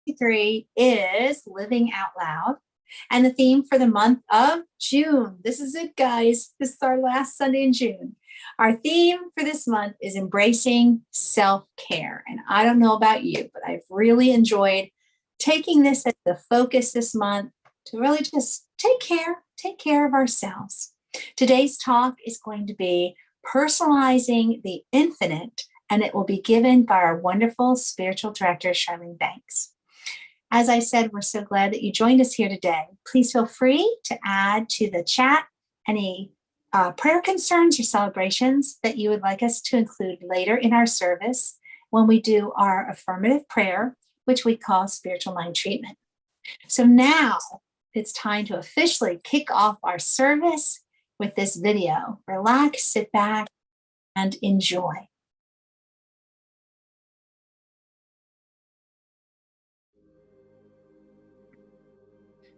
2023 is Living Out Loud. And the theme for the month of June, this is it, guys. This is our last Sunday in June. Our theme for this month is embracing self-care. And I don't know about you, but I've really enjoyed taking this as the focus this month to really just take care of ourselves. Today's talk is going to be Personalizing the Infinite, and it will be given by our wonderful spiritual director, Charlene Banks. As I said, we're so glad that you joined us here today. Please feel free to add to the chat any prayer concerns or celebrations that you would like us to include later in our service when we do our affirmative prayer, which we call spiritual mind treatment. So now it's time to officially kick off our service with this video. Relax, sit back, and enjoy.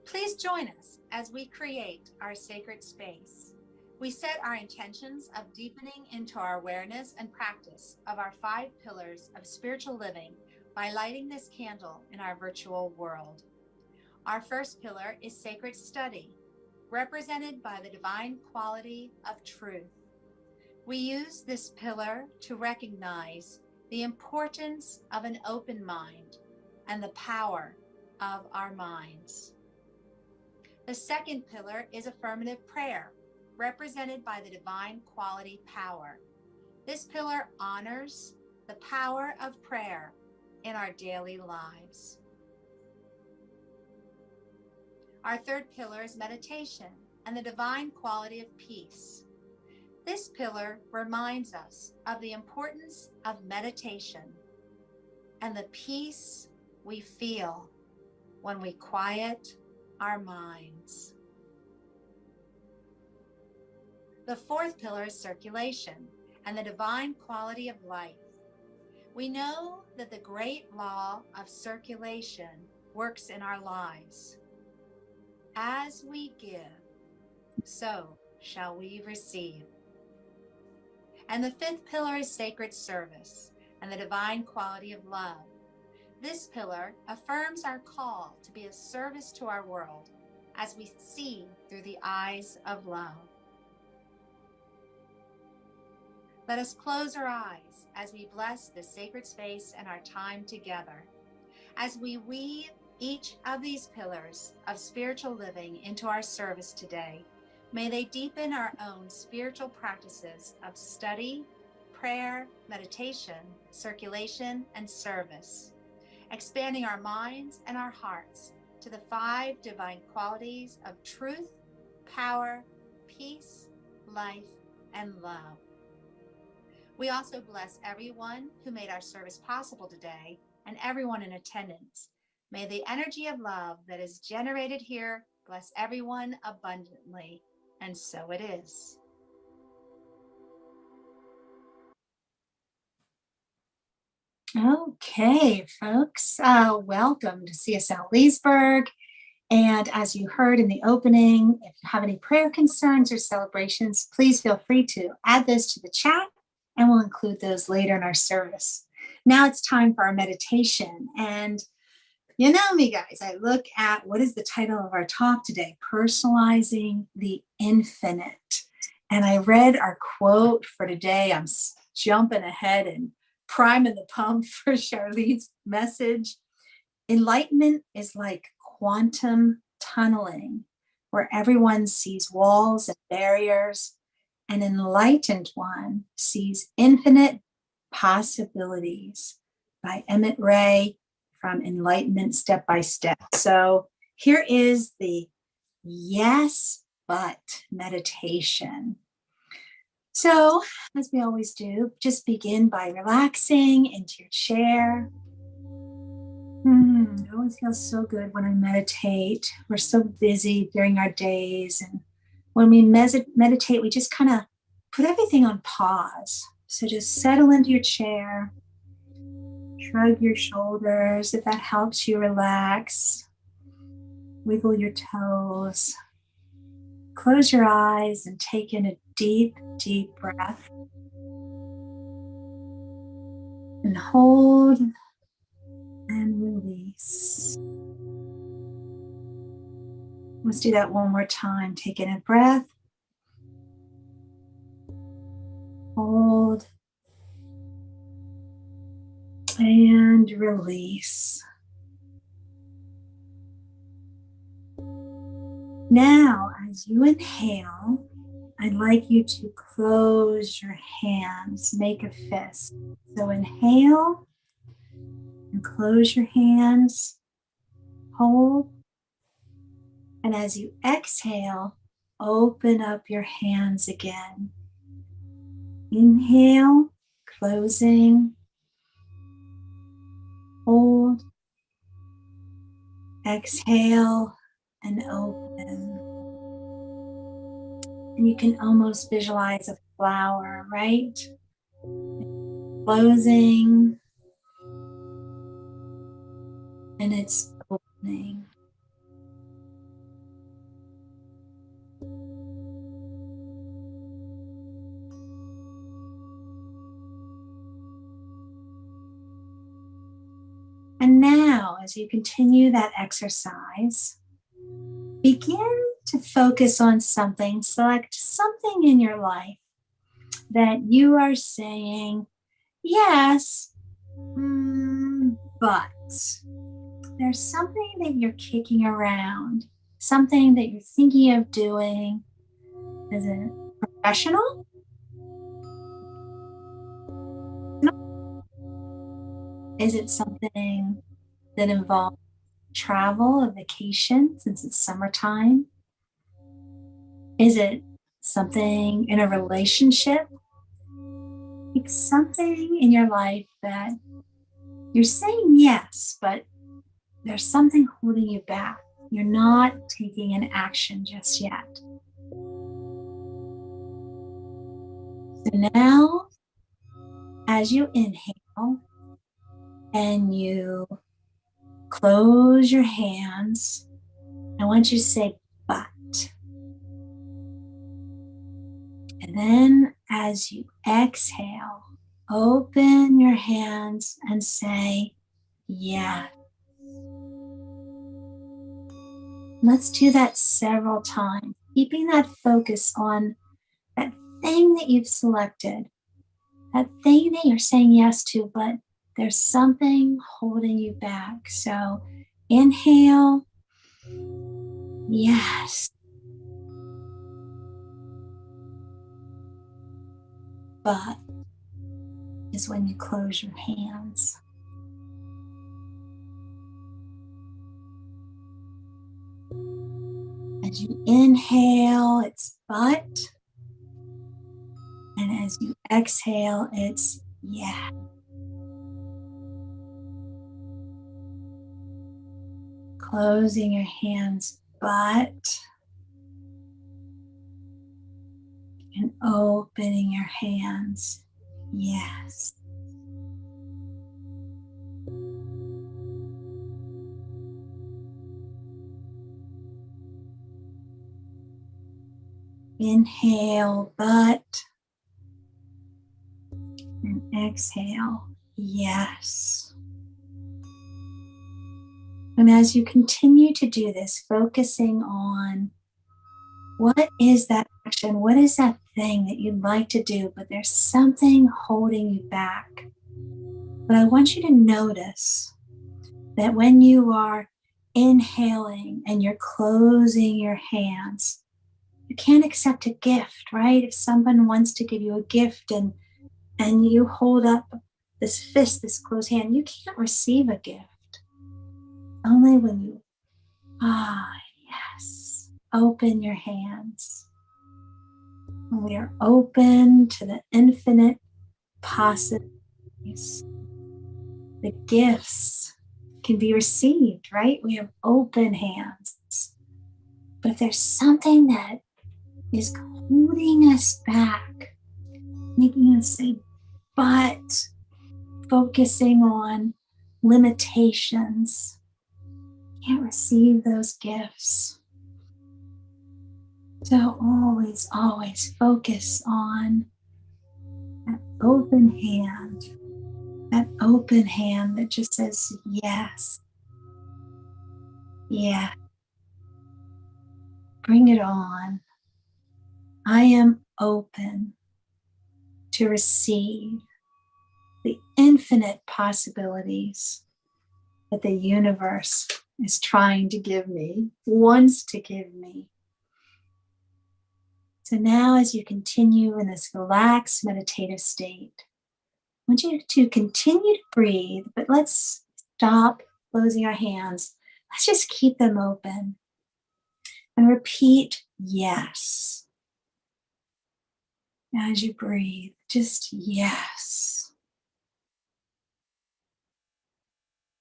Please join us as we create our sacred space. We set our intentions of deepening into our awareness and practice of our 5 pillars of spiritual living by lighting this candle in our virtual world. Our first pillar is sacred study, represented by the divine quality of truth. We use this pillar to recognize the importance of an open mind and the power of our minds. The second pillar is affirmative prayer, represented by the divine quality power. This pillar honors the power of prayer in our daily lives. Our third pillar is meditation and the divine quality of peace. This pillar reminds us of the importance of meditation and the peace we feel when we quiet our minds. The fourth pillar is circulation and the divine quality of life. We know that the great law of circulation works in our lives. As we give, so shall we receive. And the fifth pillar is sacred service and the divine quality of love. This pillar affirms our call to be of service to our world as we see through the eyes of love. Let us close our eyes as we bless this sacred space and our time together. As we weave each of these pillars of spiritual living into our service today, may they deepen our own spiritual practices of study, prayer, meditation, circulation, and service, expanding our minds and our hearts to the 5 divine qualities of truth, power, peace, life, and love. We also bless everyone who made our service possible today and everyone in attendance. May the energy of love that is generated here bless everyone abundantly, and so it is. Okay, folks, welcome to CSL Leesburg. And as you heard in the opening, if you have any prayer concerns or celebrations, please feel free to add those to the chat, and we'll include those later in our service. Now it's time for our meditation. And you know me, guys, I look at what is the title of our talk today, Personalizing the Infinite. And I read our quote for today. I'm jumping ahead and priming the pump for Charlene's message. Enlightenment is like quantum tunneling, where everyone sees walls and barriers. An enlightened one sees infinite possibilities, by Emmett Ray from Enlightenment Step by Step. So here is the yes, but meditation. So as we always do, just begin by relaxing into your chair. It always feels so good when I meditate. We're so busy during our days, and when we meditate, we just kind of put everything on pause. So just settle into your chair, shrug your shoulders if that helps you relax, wiggle your toes, close your eyes and take in a deep, deep breath, and hold and release. Let's do that one more time. Take in a breath. Hold. And release. Now, as you inhale, I'd like you to close your hands, make a fist. So inhale and close your hands, hold. And as you exhale, open up your hands again. Inhale, closing, hold, exhale, and open. And you can almost visualize a flower, right? Closing, and it's opening. And now, as you continue that exercise, begin to focus on something. Select something in your life that you are saying, yes, but there's something that you're kicking around, something that you're thinking of doing. Is it professional? Is it something that involves travel, a vacation, since it's summertime? Is it something in a relationship? It's something in your life that you're saying yes, but there's something holding you back. You're not taking an action just yet. So now, as you inhale and you close your hands, I want you to say, but. And then as you exhale, open your hands and say, yeah. Let's do that several times, keeping that focus on that thing that you've selected, that thing that you're saying yes to, but there's something holding you back. So inhale, yes. But is when you close your hands. As you inhale, it's but. And as you exhale, it's yeah. Closing your hands, but. And opening your hands, yes. Inhale, but. And exhale, yes. And as you continue to do this, focusing on what is that action, what is that thing that you'd like to do, but there's something holding you back. But I want you to notice that when you are inhaling and you're closing your hands, you can't accept a gift, right? If someone wants to give you a gift and you hold up this fist, this closed hand, you can't receive a gift. Only when you, yes, open your hands. When we are open to the infinite possibilities, the gifts can be received, right? We have open hands. But if there's something that is holding us back, making us say, but focusing on limitations, can't receive those gifts. So always focus on that open hand that just says yes, yeah. Bring it on. I am open to receive the infinite possibilities that the universe is trying to give me, wants to give me. So now, as you continue in this relaxed meditative state, I want you to continue to breathe, but let's stop closing our hands. Let's just keep them open and repeat yes. As you breathe, just yes.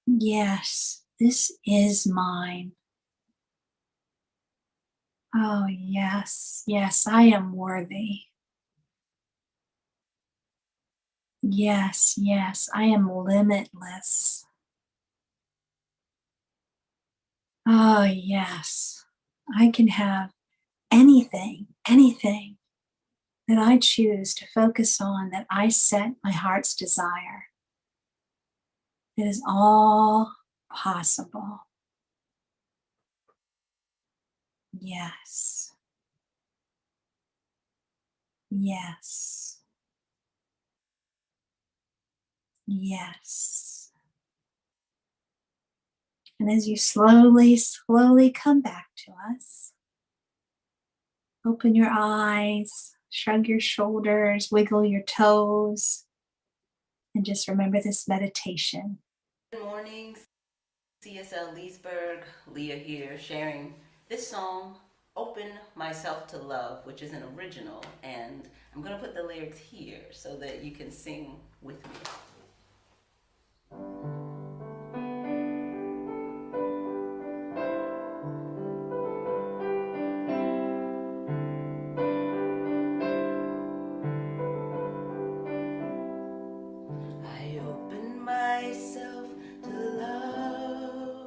Yes, this is mine. Oh, yes, yes, I am worthy. Yes, yes, I am limitless. Oh, yes, I can have anything that I choose to focus on, that I set my heart's desire. It is all possible. Yes, yes, yes. And as you slowly come back to us, open your eyes, shrug your shoulders, wiggle your toes, and just remember this meditation. Good morning, CSL Leesburg, Leah here, sharing this song, Open Myself to Love, which is an original, and I'm going to put the lyrics here so that you can sing with me. I open myself to love,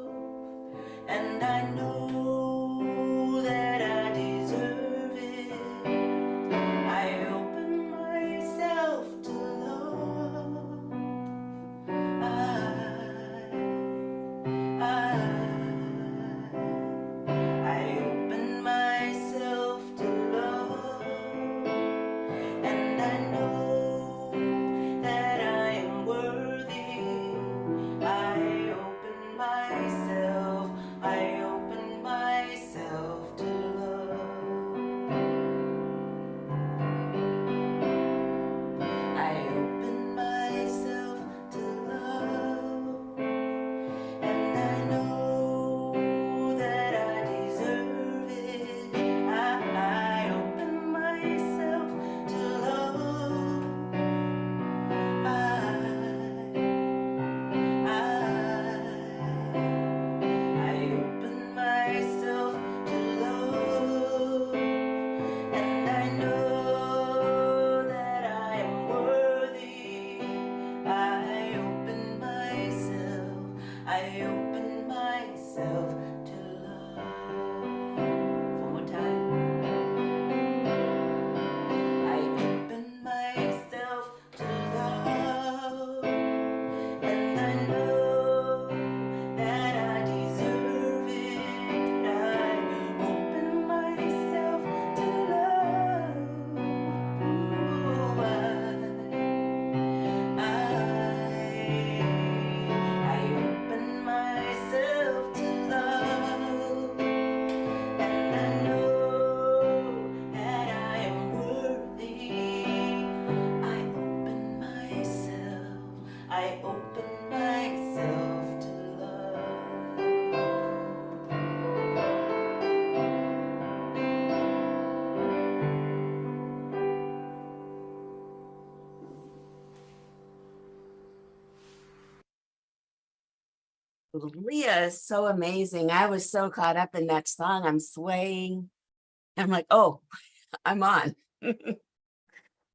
and I know that I deserve it. I open myself to love. I open myself to love, and I know that I am worthy. I open myself to love. I open myself to love, and I know that I deserve it. I open myself to love. I open myself to love, and I know that I am worthy. I open myself to love. One more time. I open myself to love, and I know that I deserve it. I open myself to love. Ooh, I open myself to love, and I know that I am worthy. I open myself to love. Leah is so amazing. I was so caught up in that song. I'm swaying. I'm like, oh, I'm on.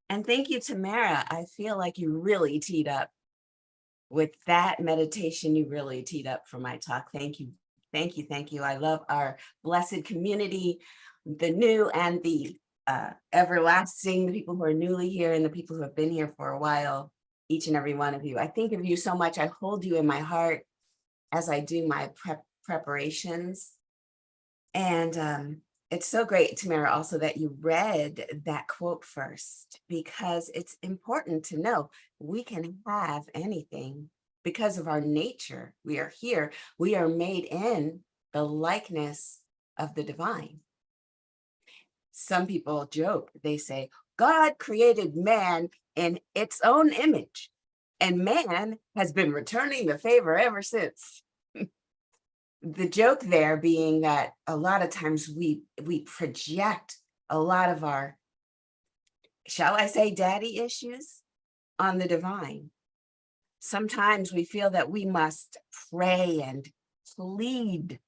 And thank you, Tamara. I feel like you really teed up with that meditation. You really teed up for my talk. Thank you. Thank you. Thank you. I love our blessed community, the new and the everlasting, the people who are newly here and the people who have been here for a while, each and every one of you. I think of you so much. I hold you in my heart as I do my preparations. And It's so great, Tamara, also that you read that quote first, because it's important to know we can have anything because of our nature. We are here, we are made in the likeness of the divine. Some people joke, they say, God created man in its own image, and man has been returning the favor ever since. The joke there being that a lot of times we project a lot of our, shall I say, daddy issues on the divine. Sometimes we feel that we must pray and plead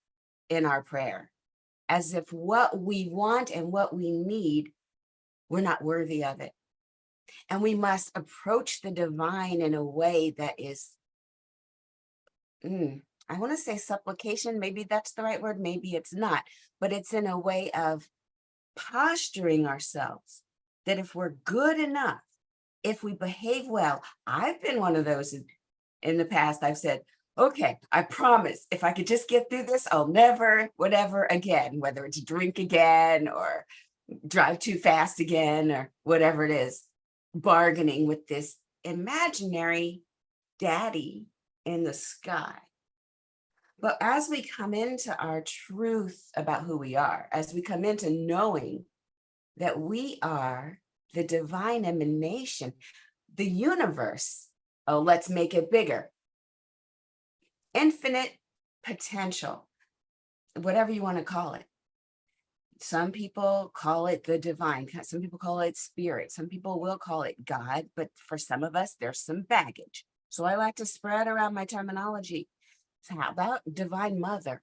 in our prayer as if what we want and what we need, we're not worthy of it. And we must approach the divine in a way that is, I want to say supplication. Maybe that's the right word. Maybe it's not, but it's in a way of posturing ourselves that if we're good enough, if we behave well, I've been one of those in the past. I've said, okay, I promise if I could just get through this, I'll never, whatever again, whether it's drink again or drive too fast again or whatever it is, bargaining with this imaginary daddy in the sky. But as we come into our truth about who we are, as we come into knowing that we are the divine emanation, the universe, oh, let's make it bigger, infinite potential, whatever you want to call it. Some people call it the divine, some people call it spirit, some people will call it God, but for some of us, there's some baggage. So I like to spread around my terminology. So how about divine mother?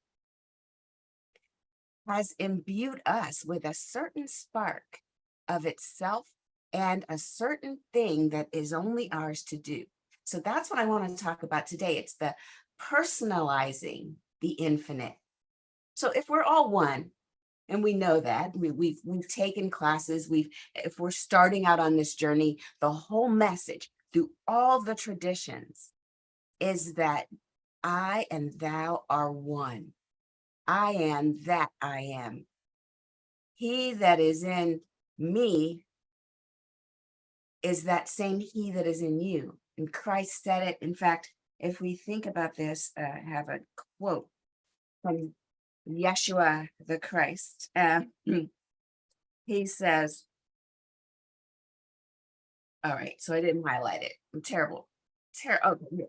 Has imbued us with a certain spark of itself and a certain thing that is only ours to do. So that's what I want to talk about today. It's the personalizing the infinite. So if we're all one, and we know that we've taken classes, if we're starting out on this journey, the whole message through all the traditions is that I and thou are one. I am that I am. He that is in me is that same he that is in you. And Christ said it. In fact, if we think about this, I have a quote from Yeshua the Christ. He says, all right, so I didn't highlight it. I'm terrible. Okay.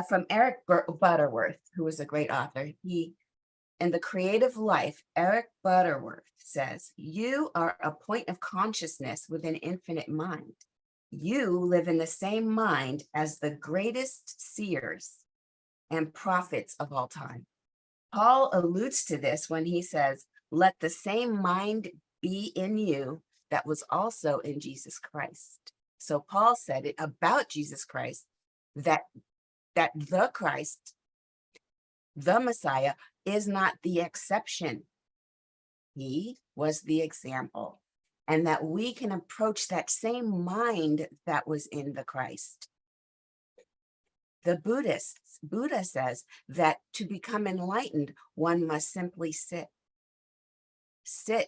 From Eric Butterworth, who was a great author. In The Creative Life, Eric Butterworth says, you are a point of consciousness with an infinite mind. You live in the same mind as the greatest seers and prophets of all time. Paul alludes to this when he says, let the same mind be in you that was also in Jesus Christ. So Paul said it about Jesus Christ, that the Christ, the Messiah, is not the exception. He was the example. And that we can approach that same mind that was in the Christ. The Buddha says that to become enlightened, one must simply sit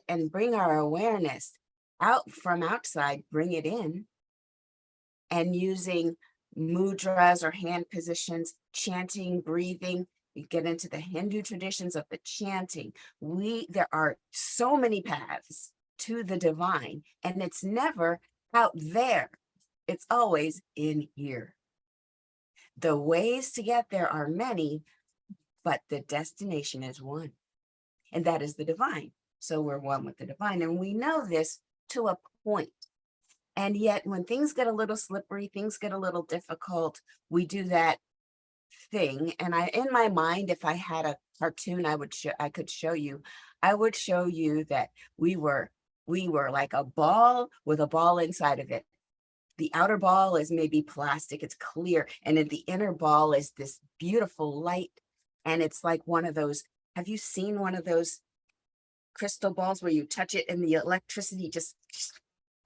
and bring our awareness out from outside, bring it in, and using mudras or hand positions, chanting, breathing. You get into the Hindu traditions of the chanting. There are so many paths to the divine, and it's never out there. It's always in here. The ways to get there are many, but the destination is one, and that is the divine. So we're one with the divine, and we know this to a point. And yet when things get a little slippery, things get a little difficult, we do that thing. And in my mind, if I had a cartoon, I could show you that we were like a ball with a ball inside of it. The outer ball is maybe plastic, it's clear. And in the inner ball is this beautiful light. And it's like one of those, have you seen one of those crystal balls where you touch it and the electricity just,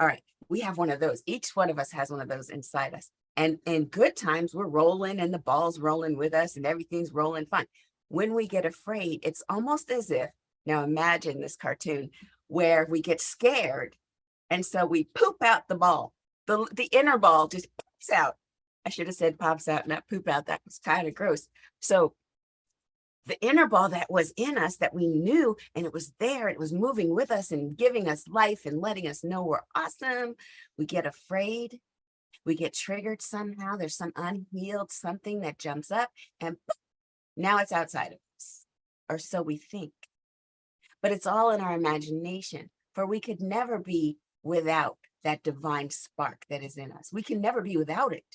all right, we have one of those. Each one of us has one of those inside us. And in good times, we're rolling and the ball's rolling with us and everything's rolling fine. When we get afraid, it's almost as if Now imagine this cartoon where we get scared, and so we poop out the ball. The inner ball just pops out. I should have said pops out, not poop out. That was kind of gross. So the inner ball that was in us that we knew, and it was there, it was moving with us and giving us life and letting us know we're awesome. We get afraid, we get triggered somehow. There's some unhealed something that jumps up, and now it's outside of us, or so we think. But it's all in our imagination, for we could never be without that divine spark that is in us. We can never be without it.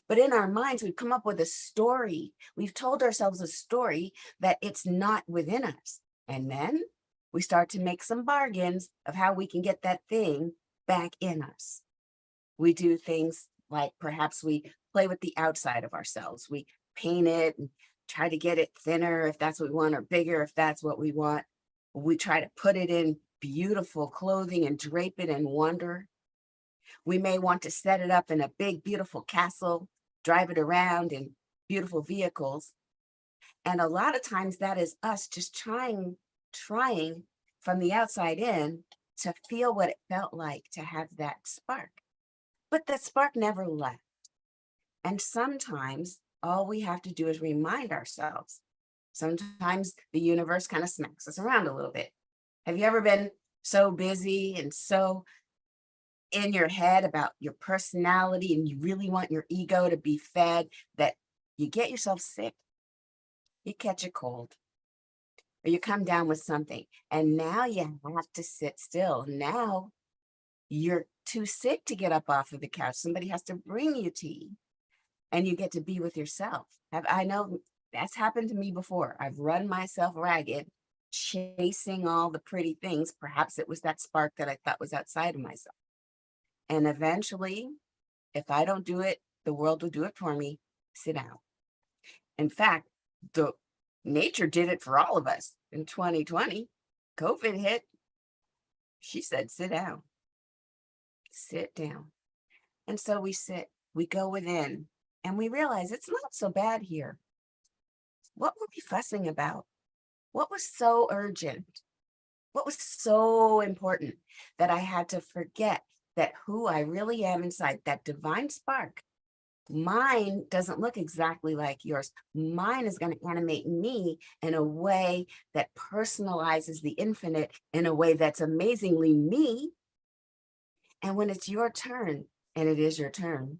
But in our minds, we've come up with a story. We've told ourselves a story that it's not within us. And then we start to make some bargains of how we can get that thing back in us. We do things like perhaps we play with the outside of ourselves. We paint it and try to get it thinner if that's what we want, or bigger if that's what we want. We try to put it in beautiful clothing and drape it in wonder. We may want to set it up in a big, beautiful castle, drive it around in beautiful vehicles. And a lot of times that is us just trying from the outside in to feel what it felt like to have that spark. But that spark never left. And sometimes all we have to do is remind ourselves. Sometimes the universe kind of smacks us around a little bit. Have you ever been so busy and so in your head about your personality, and you really want your ego to be fed, that you get yourself sick? You catch a cold, or you come down with something, and now you have to sit still. Now you're too sick to get up off of the couch. Somebody has to bring you tea, and you get to be with yourself. I know that's happened to me before. I've run myself ragged, chasing all the pretty things. Perhaps it was that spark that I thought was outside of myself. And eventually, if I don't do it, the world will do it for me. Sit down. In fact, the nature did it for all of us in 2020. COVID hit. She said, sit down. Sit down. And so we sit, we go within, and we realize it's not so bad here. What were we fussing about? What was so urgent? What was so important that I had to forget that who I really am inside, that divine spark? Mine doesn't look exactly like yours. Mine is going to animate me in a way that personalizes the infinite in a way that's amazingly me. And when it's your turn, and it is your turn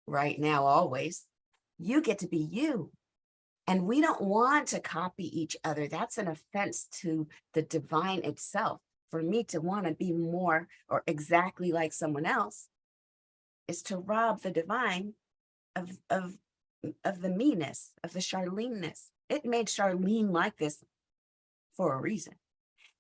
right now, always, you get to be you. And we don't want to copy each other. That's an offense to the divine itself. For me to want to be more or exactly like someone else is to rob the divine of the meanness, of the Charleneness. It made Charlene like this for a reason.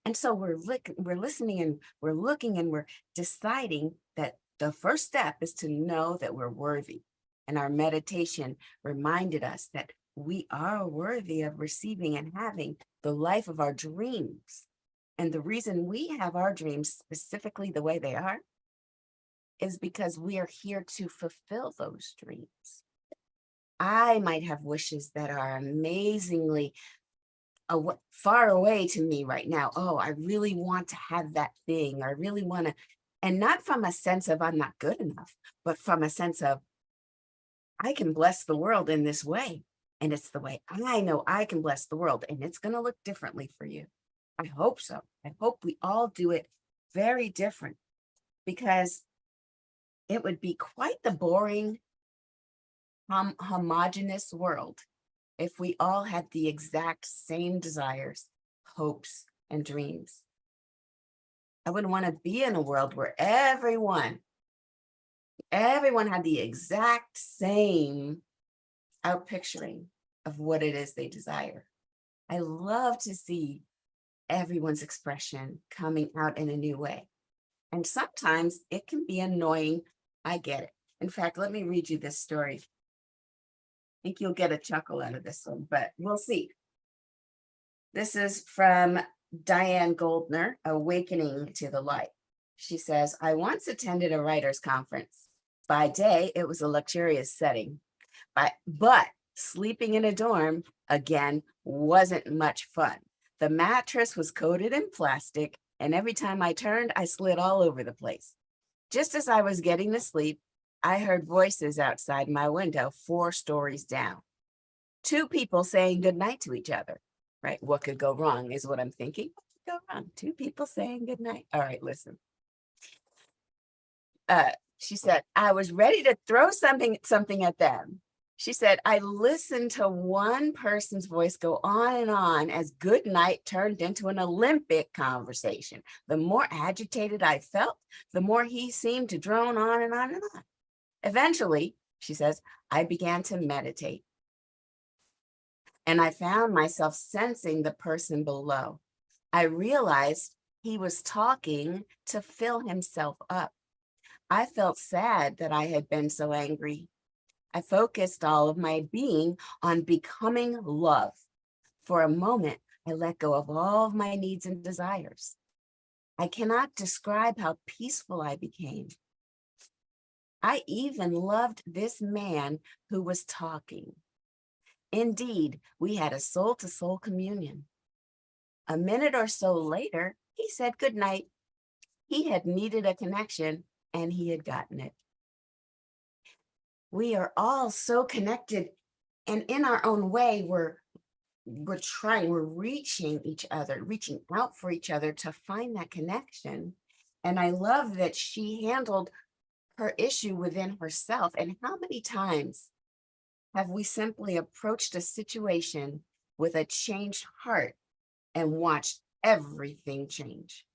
And so we're listening, and we're looking, and we're deciding that the first step is to know that we're worthy. And our meditation reminded us that we are worthy of receiving and having the life of our dreams. And the reason we have our dreams specifically the way they are is because we are here to fulfill those dreams. I might have wishes that are amazingly far away to me right now. Oh, I really want to have that thing. I really want to, and not from a sense of I'm not good enough, but from a sense of I can bless the world in this way. And it's the way I know I can bless the world. And it's going to look differently for you. I hope so. I hope we all do it very different, because it would be quite the boring, homogeneous world if we all had the exact same desires, hopes, and dreams. I wouldn't want to be in a world where everyone had the exact same outpicturing of what it is they desire. I love to see everyone's expression coming out in a new way. And sometimes it can be annoying. I get it. In fact, let me read you this story. I think you'll get a chuckle out of this one, but we'll see. This is from Diane Goldner, Awakening to the Light. She says, I once attended a writer's conference. By day, it was a luxurious setting, but sleeping in a dorm, again, wasn't much fun. The mattress was coated in plastic, and every time I turned, I slid all over the place. Just as I was getting to sleep, I heard voices outside my window 4 stories down. 2 people saying goodnight to each other, right? What could go wrong is what I'm thinking. What could go wrong? 2 people saying goodnight. All right, listen. She said, I was ready to throw something at them. She said, I listened to one person's voice go on and on as good night turned into an Olympic conversation. The more agitated I felt, the more he seemed to drone on and on and on. Eventually, she says, I began to meditate. And I found myself sensing the person below. I realized he was talking to fill himself up. I felt sad that I had been so angry. I focused all of my being on becoming love. For a moment, I let go of all of my needs and desires. I cannot describe how peaceful I became. I even loved this man who was talking. Indeed, we had a soul-to-soul communion. A minute or so later, he said goodnight. He had needed a connection, and he had gotten it. We are all so connected, and in our own way, we're reaching each other, reaching out for each other to find that connection. And I love that she handled her issue within herself. And how many times have we simply approached a situation with a changed heart and watched everything change?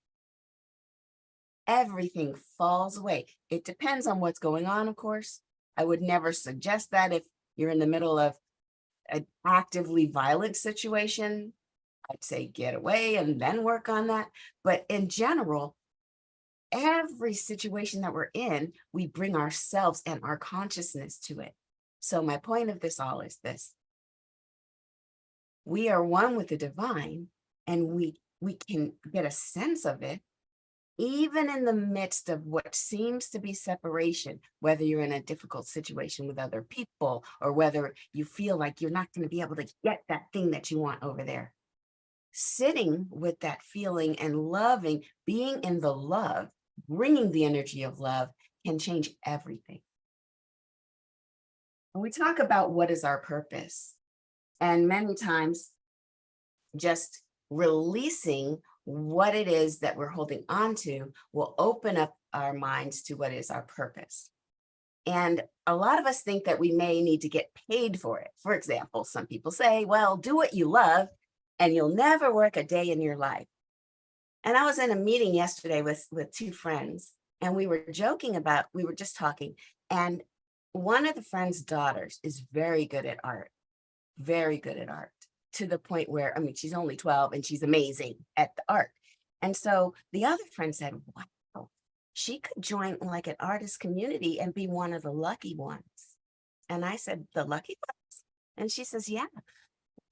Everything falls away. It depends on what's going on, of course. I would never suggest that if you're in the middle of an actively violent situation. I'd say get away and then work on that. But in general, every situation that we're in, we bring ourselves and our consciousness to it. So my point of this all is this. We are one with the divine, and we can get a sense of it even in the midst of what seems to be separation, whether you're in a difficult situation with other people or whether you feel like you're not going to be able to get that thing that you want over there. Sitting with that feeling and loving, being in the love, bringing the energy of love can change everything. When we talk about what is our purpose, and many times just releasing what it is that we're holding on to will open up our minds to what is our purpose. And a lot of us think that we may need to get paid for it. For example, some people say, well, do what you love and you'll never work a day in your life. And I was in a meeting yesterday with 2 friends, and we were just talking. And one of the friend's daughters is very good at art, to the point where, I mean, she's only 12 and she's amazing at the art. And so the other friend said, wow, she could join like an artist community and be one of the lucky ones. And I said, the lucky ones? And she says, yeah,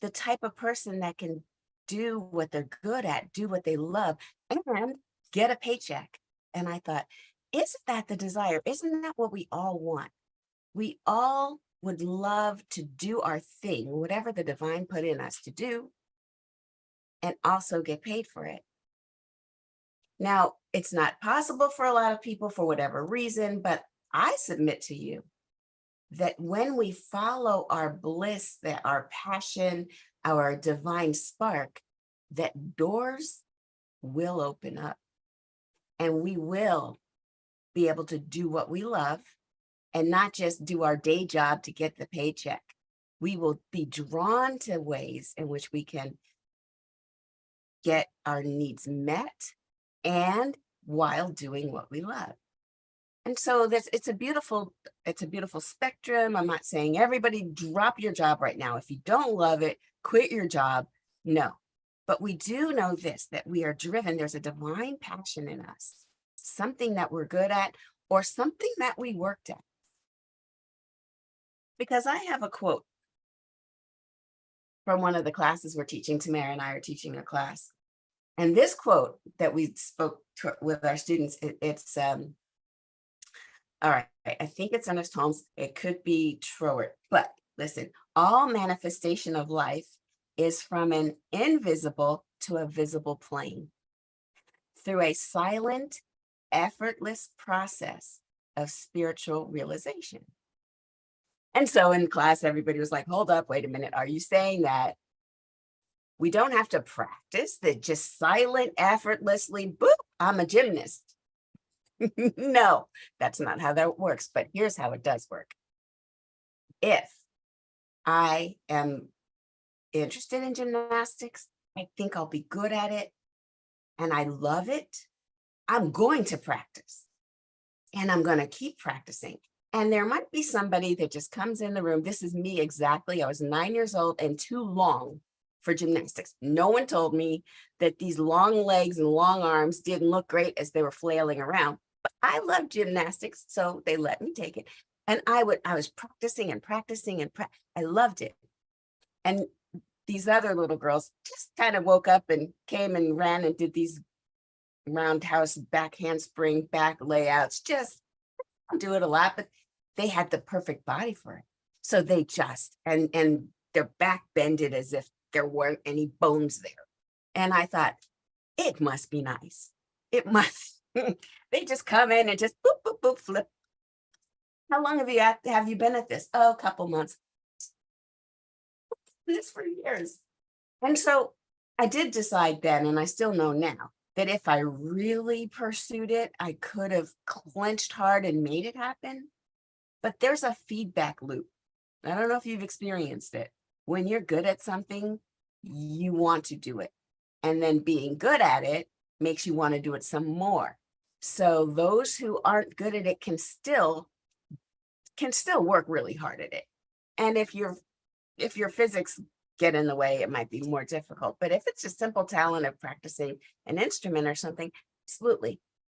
the type of person that can do what they're good at, do what they love, and get a paycheck. And I thought, isn't that the desire? Isn't that what we all want? We all would love to do our thing, whatever the divine put in us to do, and also get paid for it. Now, it's not possible for a lot of people for whatever reason, but I submit to you that when we follow our bliss, that our passion, our divine spark, that doors will open up and we will be able to do what we love and not just do our day job to get the paycheck. We will be drawn to ways in which we can get our needs met and while doing what we love. And so it's a beautiful spectrum. I'm not saying everybody drop your job right now. If you don't love it, quit your job. No, but we do know this, that we are driven. There's a divine passion in us, something that we're good at or something that we worked at. Because I have a quote from one of the classes we're teaching. Tamara and I are teaching a class. And this quote that we spoke with our students, it's all right, I think it's Ernest Holmes. It could be Troward, but listen, all manifestation of life is from an invisible to a visible plane through a silent, effortless process of spiritual realization. And so in class, everybody was like, hold up, wait a minute. Are you saying that we don't have to practice, that just silent, effortlessly, boop, I'm a gymnast? No, that's not how that works. But here's how it does work. If I am interested in gymnastics, I think I'll be good at it, and I love it, I'm going to practice, and I'm going to keep practicing. And there might be somebody that just comes in the room. This is me exactly. I was 9 years old and too long for gymnastics. No one told me that these long legs and long arms didn't look great as they were flailing around. But I love gymnastics, so they let me take it. And I was practicing and practicing and I loved it. And these other little girls just kind of woke up and came and ran and did these roundhouse back handspring back layouts. Just do it a lot, but they had the perfect body for it. So they just, and their back bended as if there weren't any bones there. And I thought, it must be nice. It must. They just come in and just boop, boop, boop, flip. How long have you been at this? Oh, a couple months. This for years. And so I did decide then, and I still know now, that if I really pursued it, I could have clenched hard and made it happen. But there's a feedback loop. I don't know if you've experienced it. When you're good at something, you want to do it. And then being good at it makes you want to do it some more. So those who aren't good at it can still work really hard at it. And if your physics get in the way, it might be more difficult. But if it's a simple talent of practicing an instrument or something,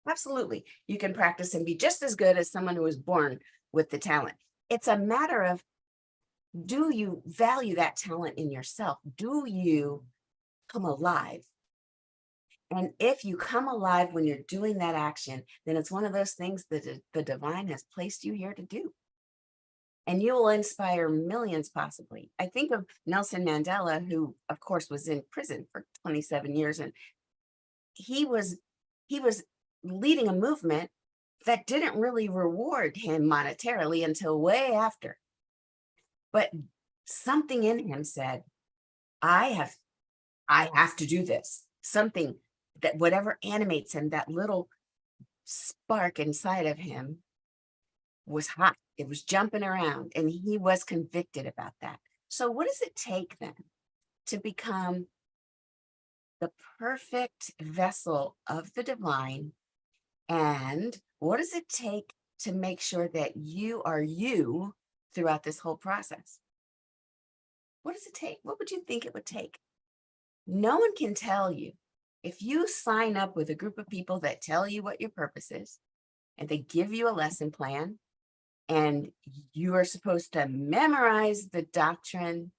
absolutely, you can practice and be just as good as someone who was born with the talent. It's a matter of, do you value that talent in yourself? Do you come alive? And if you come alive when you're doing that action, then it's one of those things that the divine has placed you here to do. And you will inspire millions, possibly. I think of Nelson Mandela, who, of course, was in prison for 27 years. And he was leading a movement that didn't really reward him monetarily until way after. But something in him said, I have to do this. Something that whatever animates him, that little spark inside of him was hot. It was jumping around, and he was convicted about that. So what does it take then to become the perfect vessel of the divine? And what does it take to make sure that you are you throughout this whole process? What does it take? What would you think it would take? No one can tell you. If you sign up with a group of people that tell you what your purpose is, and they give you a lesson plan, and you are supposed to memorize the doctrine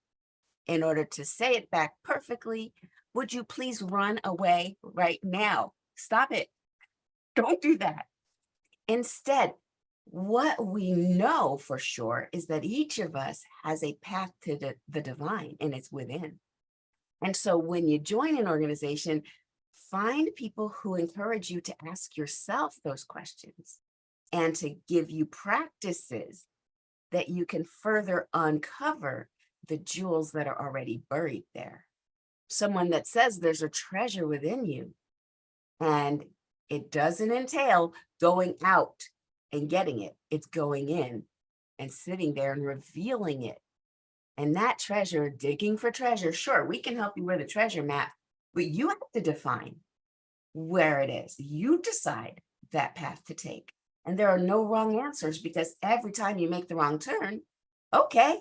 in order to say it back perfectly, would you please run away right now? Stop it. Don't do that. Instead, what we know for sure is that each of us has a path to the divine, and it's within. And so when you join an organization, find people who encourage you to ask yourself those questions and to give you practices that you can further uncover the jewels that are already buried there. Someone that says there's a treasure within you, and it doesn't entail going out and getting it. It's going in and sitting there and revealing it. And that treasure, digging for treasure, sure, we can help you with a treasure map, but you have to define where it is. You decide that path to take. And there are no wrong answers, because every time you make the wrong turn, okay,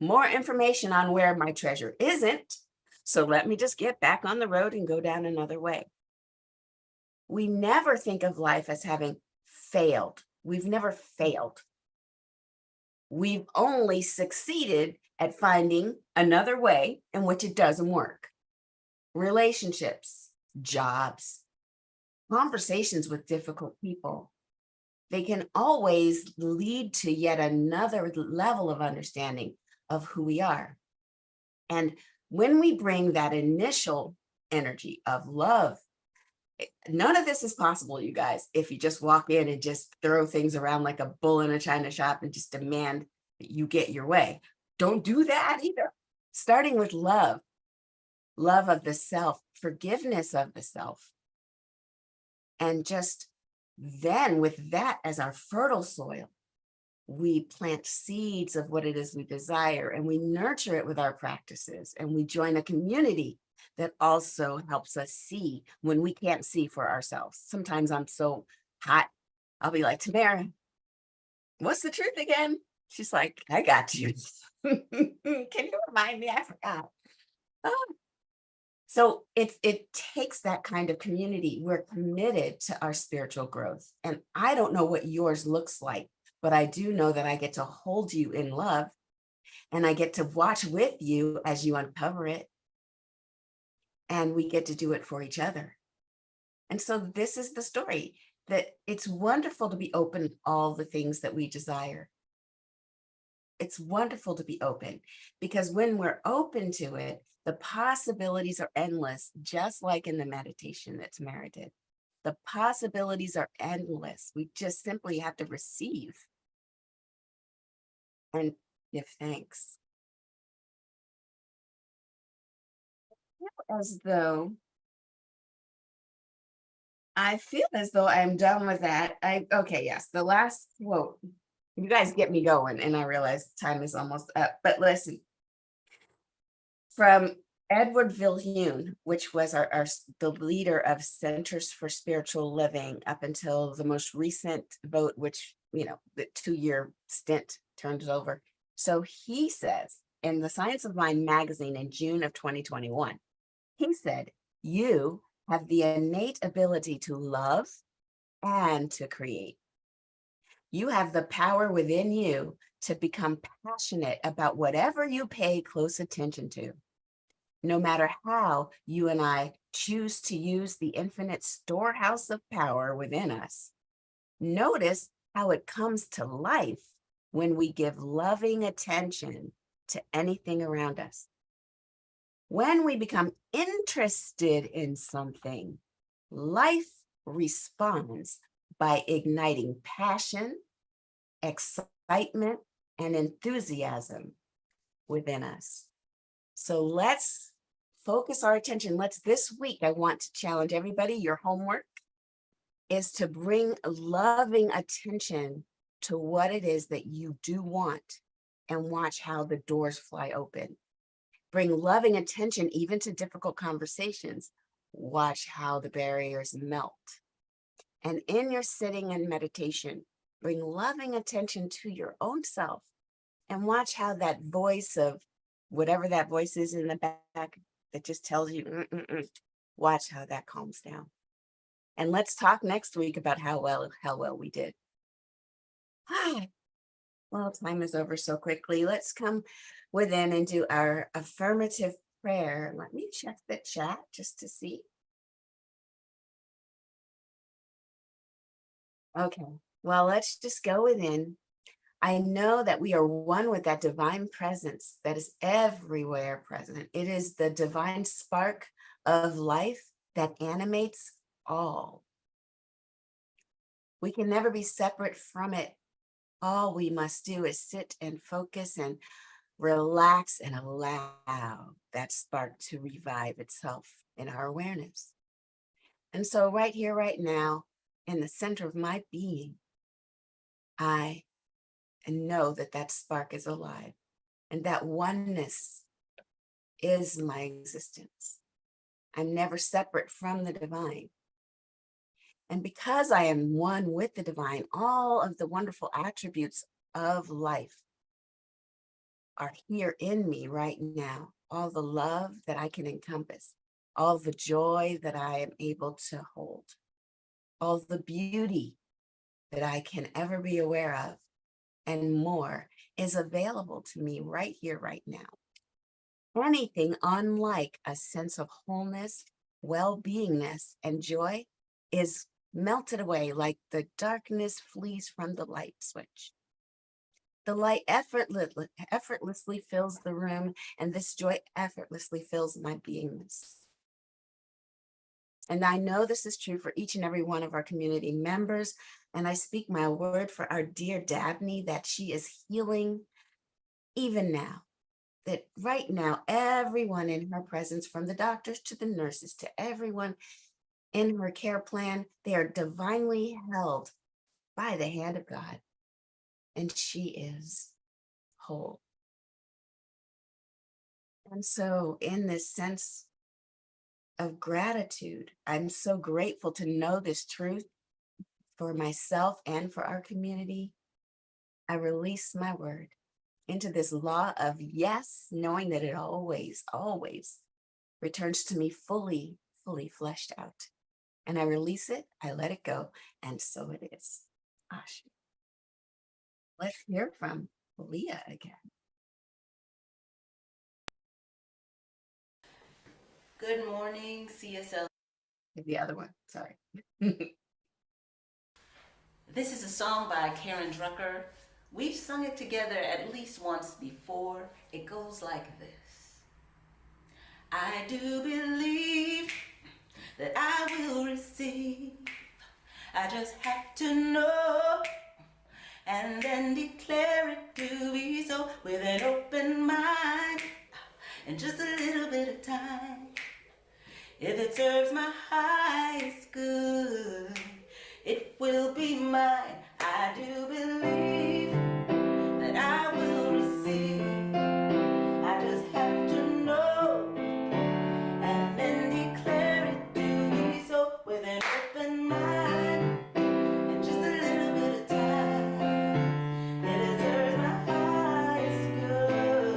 more information on where my treasure isn't. So let me just get back on the road and go down another way. We never think of life as having failed. We've never failed. We've only succeeded at finding another way in which it doesn't work. Relationships, jobs, conversations with difficult people, they can always lead to yet another level of understanding of who we are. And when we bring that initial energy of love. None of this is possible, you guys, if you just walk in and just throw things around like a bull in a china shop and just demand that you get your way. Don't do that either. Starting with love, love of the self, forgiveness of the self. And just then, with that as our fertile soil, we plant seeds of what it is we desire, and we nurture it with our practices, and we join a community that also helps us see when we can't see for ourselves. Sometimes I'm so hot, I'll be like, Tamara, what's the truth again? She's like, I got you. Can you remind me? I forgot. Oh. So it takes that kind of community. We're committed to our spiritual growth. And I don't know what yours looks like, but I do know that I get to hold you in love, and I get to watch with you as you uncover it. And we get to do it for each other. And so this is the story, that it's wonderful to be open to all the things that we desire. It's wonderful to be open, because when we're open to it, the possibilities are endless, just like in the meditation that Tamara did. The possibilities are endless. We just simply have to receive and give thanks. As though I feel as though I'm done with that. Okay, yes, the last quote. You guys get me going, and I realize time is almost up. But listen, from Edward Vilhune, which was the leader of Centers for Spiritual Living up until the most recent vote, which, the 2-year stint turned it over. So he says in the Science of Mind magazine in June of 2021, he said, you have the innate ability to love and to create. You have the power within you to become passionate about whatever you pay close attention to. No matter how you and I choose to use the infinite storehouse of power within us, notice how it comes to life when we give loving attention to anything around us. When we become interested in something, life responds by igniting passion, excitement, and enthusiasm within us. So let's focus our attention. This week, I want to challenge everybody. Your homework is to bring loving attention to what it is that you do want, and watch how the doors fly open. Bring loving attention even to difficult conversations. Watch how the barriers melt. And in your sitting and meditation, bring loving attention to your own self, and watch how that voice of whatever that voice is in the back that just tells you, watch how that calms down. And let's talk next week about how well we did. Well, time is over so quickly. Let's come within and do our affirmative prayer. Let me check the chat just to see. Okay, well, let's just go within. I know that we are one with that divine presence that is everywhere present. It is the divine spark of life that animates all. We can never be separate from it. All we must do is sit and focus and relax and allow that spark to revive itself in our awareness. And so right here, right now, in the center of my being, I know that that spark is alive, and that oneness is my existence. I'm never separate from the divine. And because I am one with the divine, all of the wonderful attributes of life are here in me right now. All the love that I can encompass, all the joy that I am able to hold, all the beauty that I can ever be aware of, and more is available to me right here, right now. Anything unlike a sense of wholeness, well-beingness, and joy is melted away like the darkness flees from the light switch. The light effortlessly fills the room, and this joy effortlessly fills my beingness. And I know this is true for each and every one of our community members. And I speak my word for our dear Dabney that she is healing even now. That right now, everyone in her presence, from the doctors to the nurses to everyone in her care plan, they are divinely held by the hand of God. And she is whole. And so, in this sense of gratitude, I'm so grateful to know this truth for myself and for our community. I release my word into this law of yes, knowing that it always, always returns to me fully, fully fleshed out. And I release it, I let it go, and so it is. Ashe. Let's hear from Leah again. Good morning, CSL. The other one, sorry. This is a song by Karen Drucker. We've sung it together at least once before. It goes like this. I do believe that I will receive. I just have to know and then declare it to be so with an open mind and just a little bit of time. If it serves my highest good, it will be mine. I do believe that I will receive. I just have to know and then declare it to be so with an open mind and just a little bit of time. If it serves my highest good,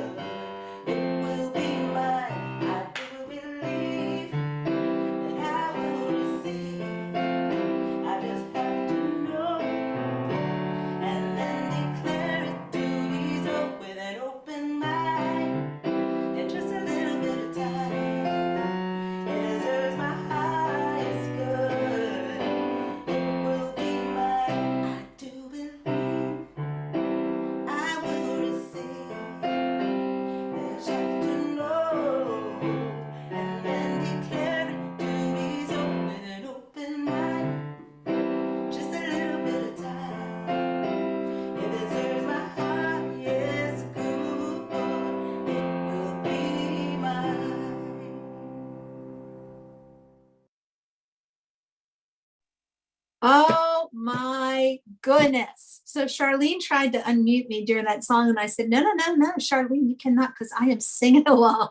it will be mine. I do believe that I will receive. I just have to know and then declare it to be so with an open mind and just a little bit of time. It serves my highest good. It will be mine. I do believe I will receive. I just have to know and then declare it to be so with an open mind. Just a little bit of time. If it serves my highest good, it will be mine. Oh my goodness. So Charlene tried to unmute me during that song, and I said, no, no, no, no, Charlene, you cannot, because I am singing along.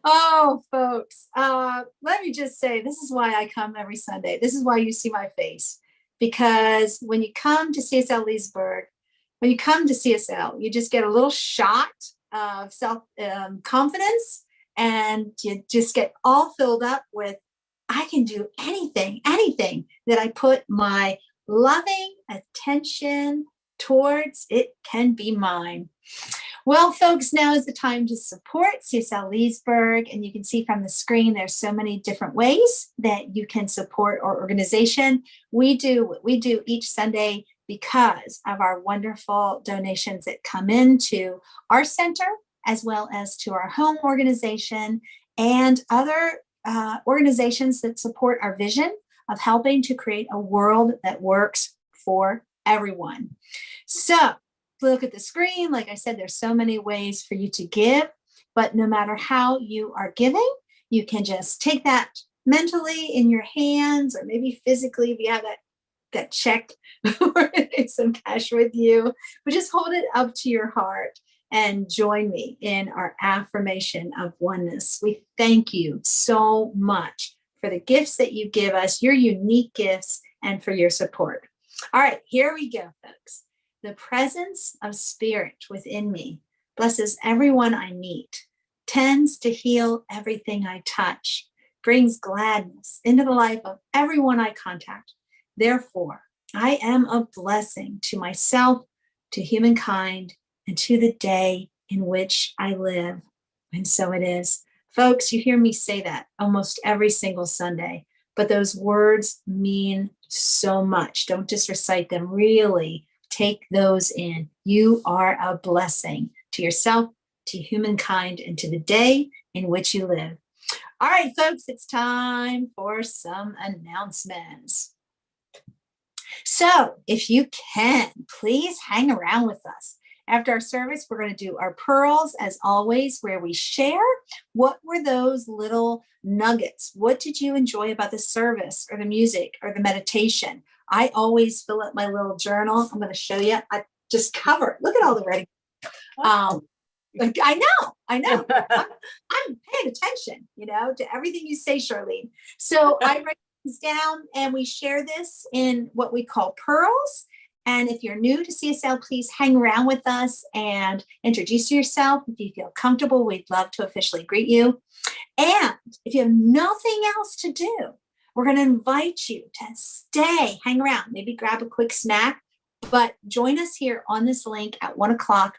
Oh, folks, let me just say, this is why I come every Sunday. This is why you see my face. Because when you come to CSL Leesburg, when you come to CSL, you just get a little shot of self confidence, and you just get all filled up with, I can do anything, anything that I put my loving attention towards, it can be mine. Well, folks, now is the time to support CSL Leesburg. And you can see from the screen, there's so many different ways that you can support our organization. We do what we do each Sunday because of our wonderful donations that come into our center, as well as to our home organization and other organizations that support our vision of helping to create a world that works for everyone. So look at the screen. Like I said, there's so many ways for you to give, but no matter how you are giving, you can just take that mentally in your hands, or maybe physically if you have that check or some cash with you, but just hold it up to your heart and join me in our affirmation of oneness. We thank you so much for the gifts that you give us, your unique gifts, and for your support. All right, here we go, folks. The presence of spirit within me blesses everyone I meet, tends to heal everything I touch, brings gladness into the life of everyone I contact. Therefore, I am a blessing to myself, to humankind, and to the day in which I live. And so it is. Folks, you hear me say that almost every single Sunday, but those words mean so much. Don't just recite them. Really take those in. You are a blessing to yourself, to humankind, and to the day in which you live. All right, folks, it's time for some announcements. So if you can, please hang around with us. After our service, we're going to do our pearls as always, where we share what were those little nuggets. What did you enjoy about the service or the music or the meditation? I always fill up my little journal. I'm going to show you. I just cover. Look at all the writing. I know. I'm paying attention, to everything you say, Charlene. So I write things down and we share this in what we call pearls. And if you're new to CSL, please hang around with us and introduce yourself. If you feel comfortable, we'd love to officially greet you. And if you have nothing else to do, we're going to invite you to stay, hang around, maybe grab a quick snack, but join us here on this link at 1:00.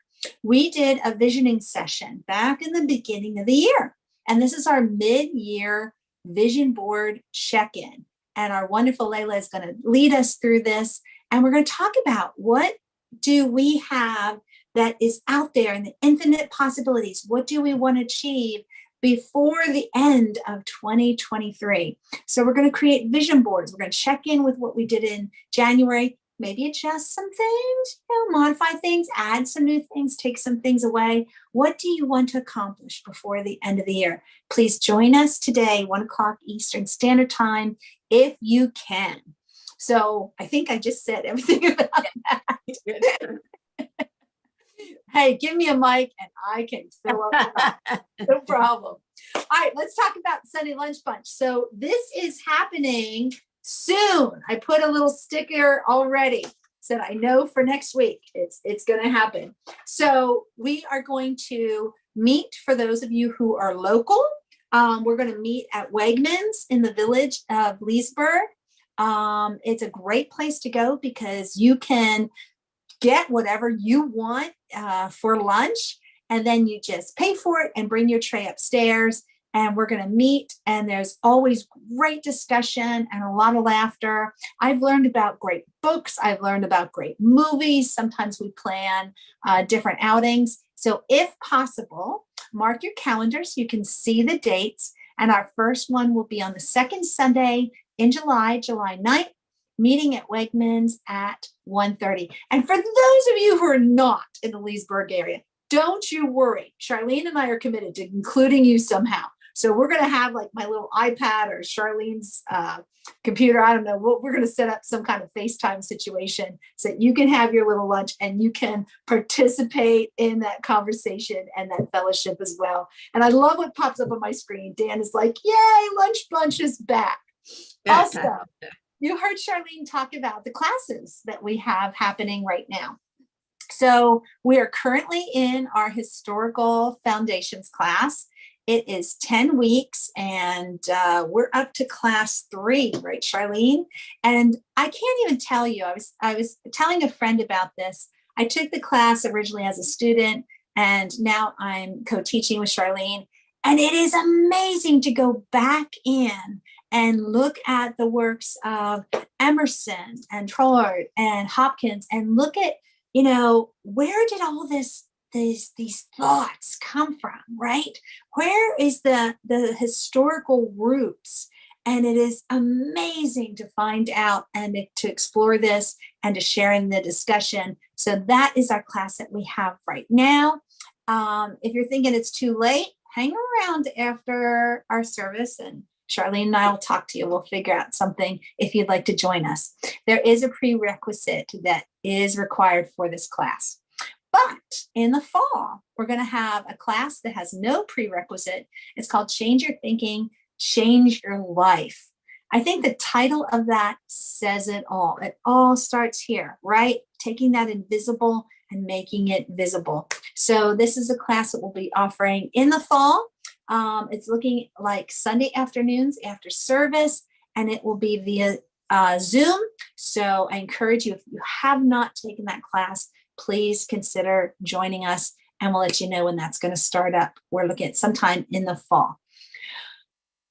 We did a visioning session back in the beginning of the year. And this is our mid-year vision board check-in. And our wonderful Layla is going to lead us through this. And we're going to talk about what do we have that is out there in the infinite possibilities. What do we want to achieve before the end of 2023? So we're going to create vision boards. We're going to check in with what we did in January, maybe adjust some things, modify things, add some new things, take some things away. What do you want to accomplish before the end of the year? Please join us today, 1:00 Eastern Standard Time, if you can. So I think I just said everything about that. Hey, give me a mic and I can fill up. No problem. All right, let's talk about Sunday Lunch Bunch. So this is happening soon. I put a little sticker already, said I know for next week it's going to happen. So we are going to meet, for those of you who are local. We're going to meet at Wegmans in the village of Leesburg. It's a great place to go because you can get whatever you want for lunch, and then you just pay for it and bring your tray upstairs. And we're going to meet, and there's always great discussion and a lot of laughter. I've learned about great books. I've learned about great movies. Sometimes we plan different outings. So if possible, mark your calendar so you can see the dates. And our first one will be on the second Sunday in July 9th, meeting at Wegmans at 1:30. And for those of you who are not in the Leesburg area, don't you worry. Charlene and I are committed to including you somehow. So we're going to have like my little iPad or Charlene's computer. I don't know. We're going to set up some kind of FaceTime situation so that you can have your little lunch and you can participate in that conversation and that fellowship as well. And I love what pops up on my screen. Dan is like, yay, Lunch Bunch is back. Also, you heard Charlene talk about the classes that we have happening right now. So we are currently in our historical foundations class. It is 10 weeks and we're up to class 3, right, Charlene? And I can't even tell you, I was telling a friend about this. I took the class originally as a student and now I'm co-teaching with Charlene. And it is amazing to go back in and look at the works of Emerson and Trollard and Hopkins and look at, where did all these thoughts come from, right? Where is the historical roots? And it is amazing to find out and to explore this and to share in the discussion. So that is our class that we have right now. If you're thinking it's too late, hang around after our service and Charlene and I will talk to you. We'll figure out something if you'd like to join us. There is a prerequisite that is required for this class. But in the fall, we're going to have a class that has no prerequisite. It's called Change Your Thinking, Change Your Life. I think the title of that says it all. It all starts here, right? Taking that invisible and making it visible. So this is a class that we'll be offering in the fall. It's looking like Sunday afternoons after service, and it will be via Zoom. So I encourage you, if you have not taken that class, please consider joining us, and we'll let you know when that's going to start up. We're looking at sometime in the fall.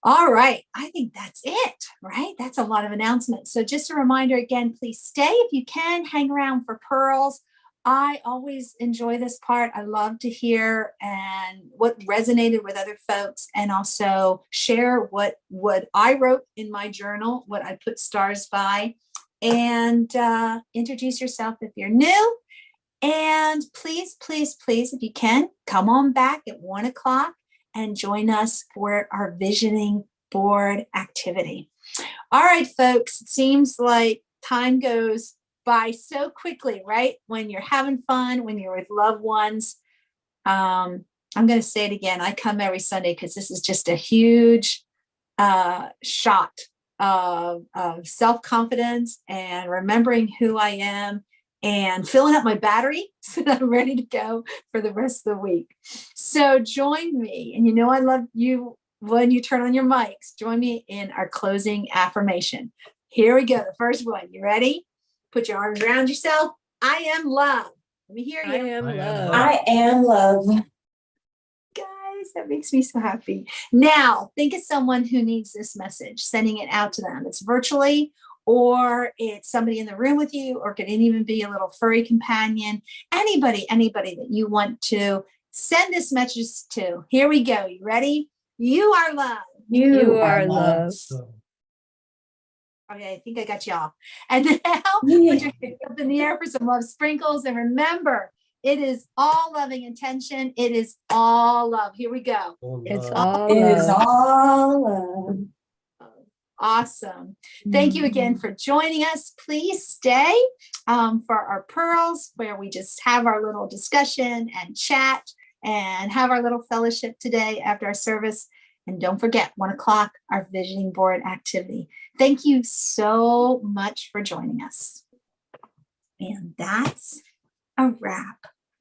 All right, I think that's it, right? That's a lot of announcements. So just a reminder again, please stay if you can, hang around for pearls. I always enjoy this part. I love to hear and what resonated with other folks, and also share what I wrote in my journal, what I put stars by, and introduce yourself if you're new. And please, please, please, if you can, come on back at 1 o'clock and join us for our visioning board activity. All right, folks, it seems like time goes by so quickly, right? When you're having fun, when you're with loved ones. I'm going to say it again. I come every Sunday because this is just a huge shot of self-confidence and remembering who I am and filling up my battery so that I'm ready to go for the rest of the week. So join me. And you know, I love you when you turn on your mics. Join me in our closing affirmation. Here we go. The first one. You ready? Put your arms around yourself. I am love. Let me hear you. I am love. I am love. Guys, that makes me so happy. Now, think of someone who needs this message, sending it out to them. It's virtually, or it's somebody in the room with you, or it could even be a little furry companion. Anybody that you want to send this message to. Here we go. You ready? You are love. You are love. Okay, I think I got y'all. And now put your hands up in the air for some love sprinkles. And remember, it is all loving intention. It is all love. Here we go. It's all It is love. all love. Awesome. Thank you again for joining us. Please stay for our pearls, where we just have our little discussion and chat and have our little fellowship today after our service. And don't forget, 1 o'clock, our visioning board activity. Thank you so much for joining us. And that's a wrap.